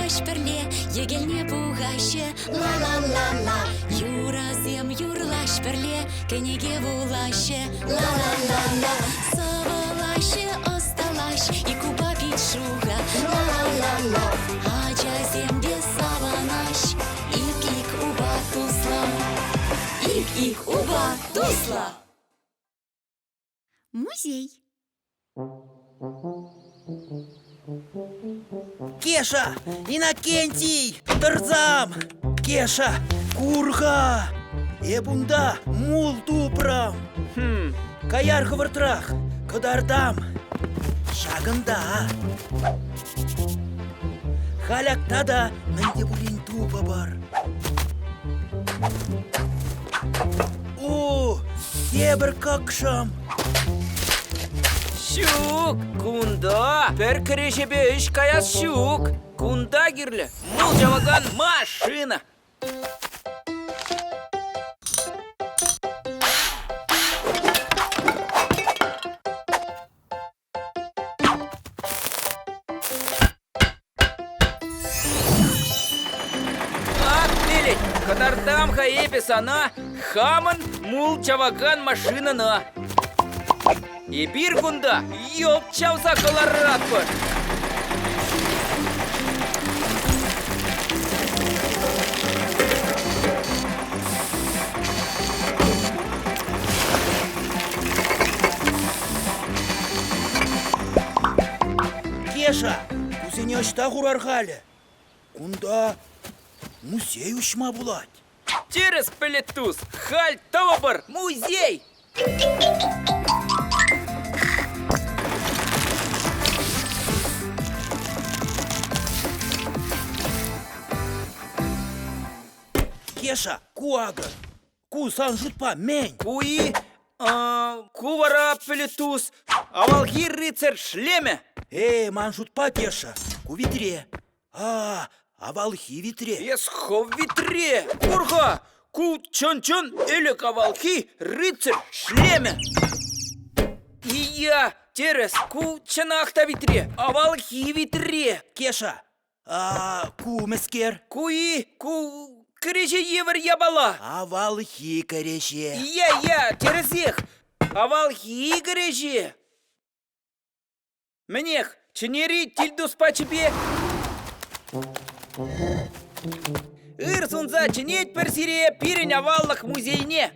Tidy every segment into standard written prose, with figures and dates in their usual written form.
юрлаш перле, егелне бугаще, ла-ла-ла-ла. Юразем юрлаш перле, кенеге булаще, ла-ла-ла-ла. Савалаще осталаш, и куба пичуга, ла-ла-ла-ла. Ачаземде саванаш, ик-ик уба тусла, ик-ик уба тусла. Музей. Кеша, Иннокентий, Тарзам, Кеша, Курга, Эбунда, мул тупрам. Каяр хывыртрах, кыдардам, шагында. Халякта да менде булин тупа бар. О, тебір какшам. Щук, кунда, бір кірешебе үш каяс щук. Кунда кирлі, мол жаваган машина. Ак, мелек, кадардам хаепесана, хамын мул жаваган машинана. И бир кунда, ёп чауса каларат бар. Кеша, кузене ашта хурархалі. Кунда музей ушма булать. Через пелетус, халь табар, музей. Кеша, куага, ку сан жутпа мень. Куи, кувара пелетус, авалги рыцарь шлеме. Ман жутпа, Кеша, ку витре. Авалхи витре. Есхо в витре, курга, ку чон-чон, или кавалхи рыцарь шлеме. И я, терес, ку чанахта витре, авалхи витре. Кеша, ку мескер. Куи, ку крече евр ябала. Авалхи кореше. Я, тересех, авалхи крече. Мнех, ченери тильдус пачебе. Ирсунза ченеть персире пирень аваллах музейне.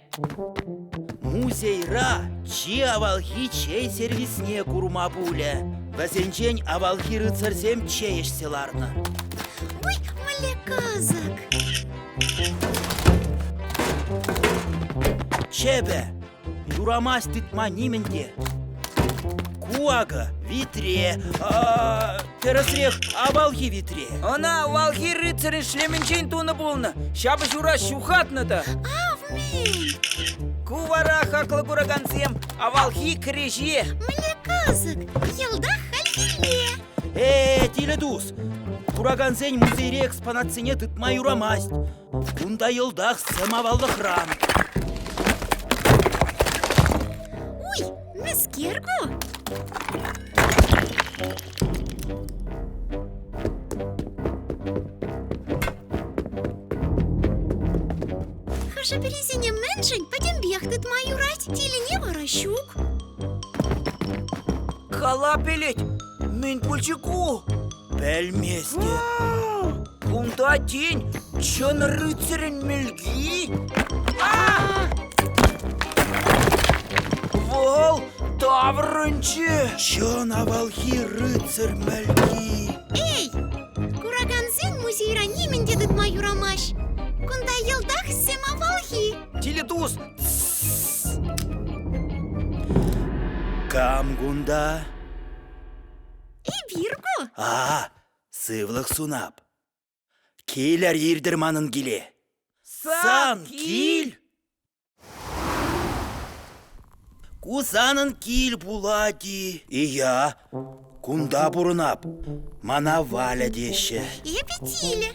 Музейра, чи авалхи чей сервисне курма буля. Вазенчень авалхи рыцарсем чееш селарна. Ой, маляказак. Чебе, юрамас тытма нименде. Куага, витре, тересрех авалхи витре. Она валхи рыцарь шлеменчень туна булна. Щабы жура щухатната. Авмень. Кувара хакла гурагансем, авалхи креше. Маляказак. Елда хальфиле. Тиледус, Кураганзень музейре экспонатсене тытма юрамасть. Кунда йылдах сэм авалды храм. Ой, мескерго. Хаша перезине меншень, пойдем бехтет мою рать, тили не ворощук. Халапелеть, мен пульчику. Пельместе. Кунда тень, чон рыцарень мельги. Вол таврынче. Чон авалхи рыцарь мальки. Эй, кураганзин музейра немен дедет мою ромаш. Кунда елдах семавалхи. Теледус. Камгунда. И бирго. Сывлых сунап. Кейлер ердірманын келе. Сан киль. Кусанын киль булади. Я кунда бурынап. Мана Валя деші. И апетиле.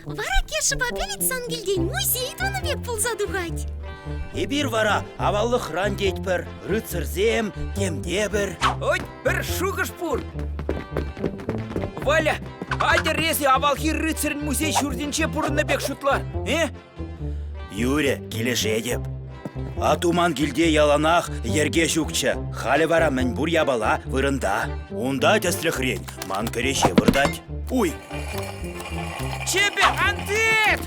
Вара кеші бапелет сангелден музей туны бек пулза дугать. Бир вара аваллы хран детпір. Рыцарзем, темде бір. Ой, бір шугыш пур. Валя, Айдересе авалхи рыцарь музей шурдинче пурынна бек шутлар. Юре, келеше деп. Атуман гилде яланах ерге шукча. Халі вара мен бур ябала вырында. Унда тестлі хрень, ман кереше вырдать. Уй! Чебе антет!